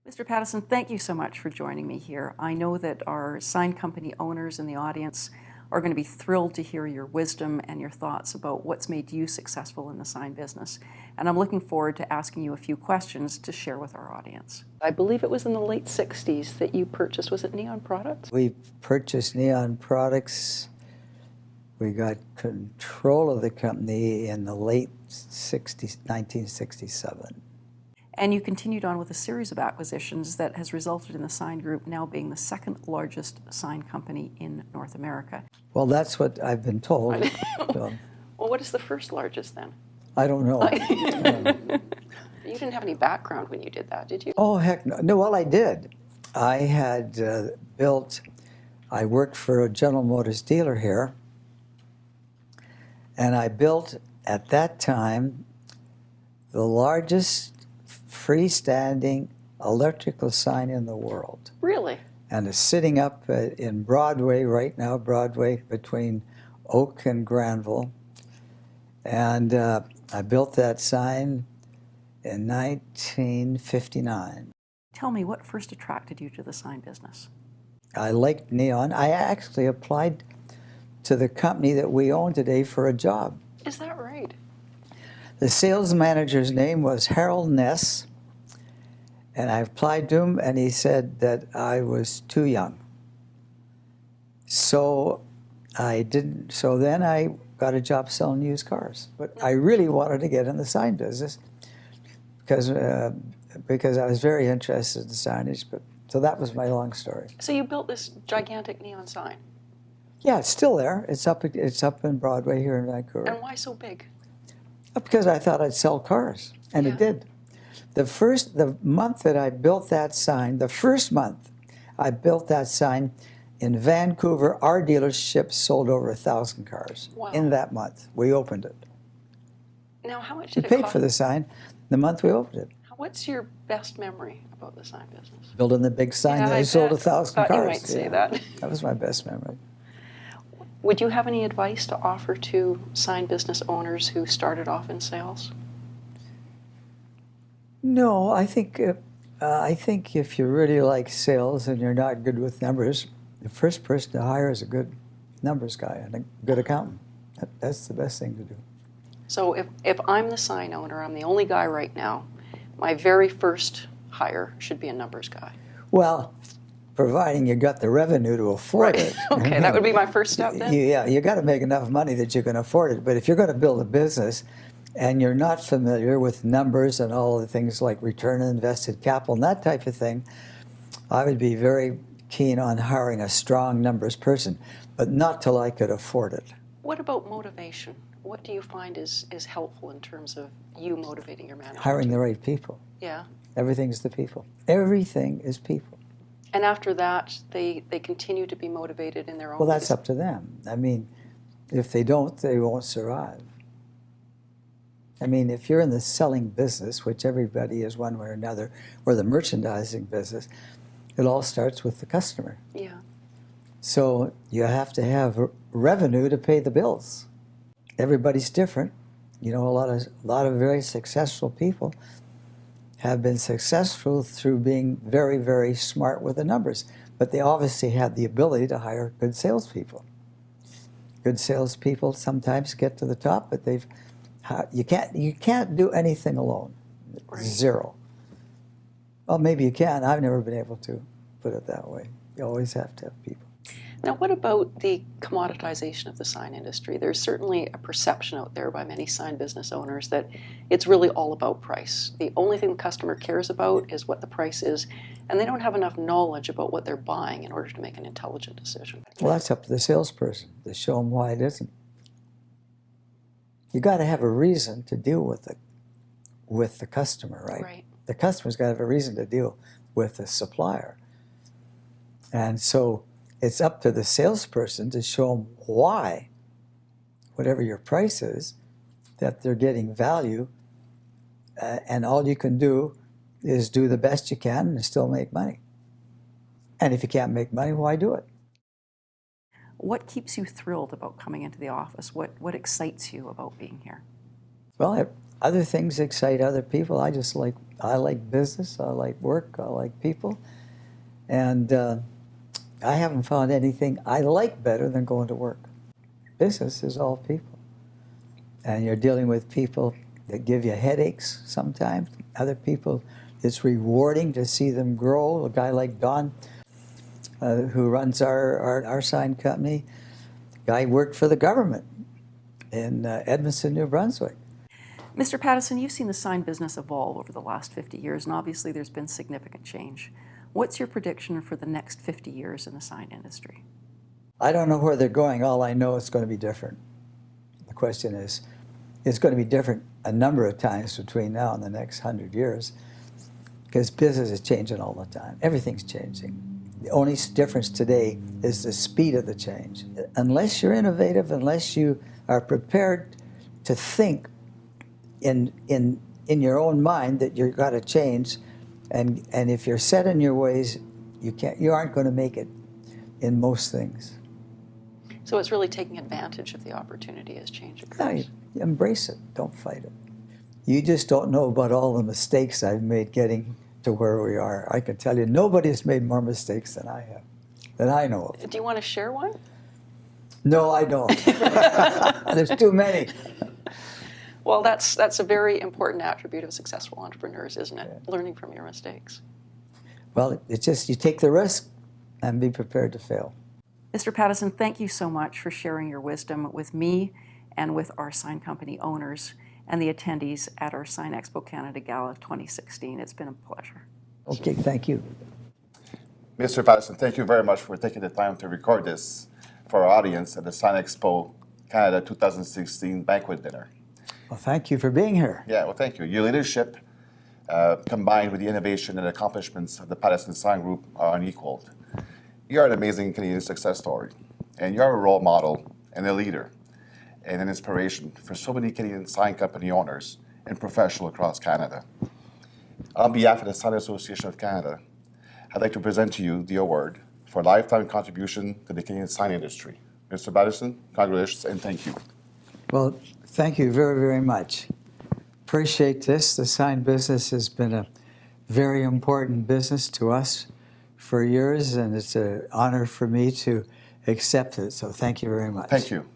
Mr. Pattison, thank you so much for joining me here. I know that our sign company owners in the audience are going to be thrilled to hear your wisdom and your thoughts about what's made you successful in the sign business. And I'm looking forward to asking you a few questions to share with our audience. I believe it was in the late 60s that you purchased, was it Neon Products? We purchased Neon Products. We got control of the company in the late 60s, 1967. And you continued on with a series of acquisitions that has resulted in the Sign Group now being the second largest sign company in North America. Well, that's what I've been told. Well, what is the first largest then? I don't know. You didn't have any background when you did that, did you? Oh, heck no. No, well, I did. I had I worked for a General Motors dealer here, and I built, at that time, the largest freestanding electrical sign in the world. Really? And it's sitting up in Broadway right now, Broadway between Oak and Granville. And I built that sign in 1959. Tell me, what first attracted you to the sign business? I liked neon. I actually applied to the company that we own today for a job. Is that right? The sales manager's name was Harold Ness, and I applied to him, and he said that I was too young. So I didn't. So then I got a job selling used cars. But I really wanted to get in the sign business because I was very interested in signage. But so that was my long story. So you built this gigantic neon sign. Yeah, it's still there. It's up in Broadway here in Vancouver. And why so big? Because I thought I'd sell cars, and it did. The month that I built that sign, the first month I built that sign in Vancouver, our dealership sold over 1,000 cars. Wow. In that month. We opened it. Now, how much We did it paid cost? for the sign the month we opened it. What's your best memory about the sign business? Building the big sign Yeah, that I I sold bet. 1,000 Thought cars. you might say that. That was my best memory. Would you have any advice to offer to sign business owners who started off in sales? No, I think if you really like sales and you're not good with numbers, the first person to hire is a good numbers guy and a good accountant. That's the best thing to do. So if I'm the sign owner, I'm the only guy right now, my very first hire should be a numbers guy. Well, providing you got the revenue to afford it. Okay, that would be my first step then? Yeah, you got to make enough money that you can afford it. But if you're going to build a business and you're not familiar with numbers and all the things like return on invested capital and that type of thing, I would be very keen on hiring a strong numbers person, but not till I could afford it. What about motivation? What do you find is helpful in terms of you motivating your manager? Hiring the right people. Yeah. Everything's the people. Everything is people. And after that, they continue to be motivated in their own Well, that's ways? up to them. I mean, if they don't, they won't survive. I mean, if you're in the selling business, which everybody is one way or another, or the merchandising business, it all starts with the customer. Yeah. So you have to have revenue to pay the bills. Everybody's different. You know, a lot of very successful people have been successful through being very, very smart with the numbers. But they obviously have the ability to hire good salespeople. Good salespeople sometimes get to the top, but you can't do anything alone. Right. Zero. Well, maybe you can. I've never been able to put it that way. You always have to have people. Now, what about the commoditization of the sign industry? There's certainly a perception out there by many sign business owners that it's really all about price. The only thing the customer cares about is what the price is, and they don't have enough knowledge about what they're buying in order to make an intelligent decision. Well, that's up to the salesperson to show them why it isn't. You got to have a reason to deal with the customer, right? Right. The customer's got to have a reason to deal with the supplier. And so it's up to the salesperson to show them why, whatever your price is, that they're getting value, and all you can do is do the best you can and still make money. And if you can't make money, why do it? What keeps you thrilled about coming into the office? What excites you about being here? Well, other things excite other people. I like business, I like work, I like people. And I haven't found anything I like better than going to work. Business is all people. And you're dealing with people that give you headaches sometimes. Other people, it's rewarding to see them grow. A guy like Don, who runs our sign company, guy worked for the government in Edmonton, New Brunswick. Mr. Pattison, you've seen the sign business evolve over the last 50 years, and obviously there's been significant change. What's your prediction for the next 50 years in the sign industry? I don't know where they're going. All I know is going to be different. The question is, it's going to be different a number of times between now and the next 100 years, because business is changing all the time. Everything's changing. The only difference today is the speed of the change. Unless you're innovative, unless you are prepared to think in your own mind that you've got to change, and if you're set in your ways, you aren't going to make it in most things. So it's really taking advantage of the opportunity as change occurs. Yeah, embrace it. Don't fight it. You just don't know about all the mistakes I've made getting to where we are. I can tell you, nobody has made more mistakes than I have, that I know of. Do you want to share one? No, I don't. There's too many. Well, that's a very important attribute of successful entrepreneurs, isn't it? Yeah. Learning from your mistakes. Well, it's just you take the risk and be prepared to fail. Mr. Pattison, thank you so much for sharing your wisdom with me and with our sign company owners and the attendees at our Sign Expo Canada Gala 2016. It's been a pleasure. Okay, thank you. Mr. Pattison, thank you very much for taking the time to record this for our audience at the Sign Expo Canada 2016 banquet dinner. Well, thank you for being here. Yeah, well, thank you. Your leadership, combined with the innovation and accomplishments of the Pattison Sign Group, are unequaled. You're an amazing Canadian success story, and you're a role model and a leader and an inspiration for so many Canadian sign company owners and professionals across Canada. On behalf of the Sign Association of Canada, I'd like to present to you the award for lifetime contribution to the Canadian sign industry. Mr. Pattison, congratulations and thank you. Well, thank you very, very much. Appreciate this. The sign business has been a very important business to us for years, and it's an honor for me to accept it. So thank you very much. Thank you.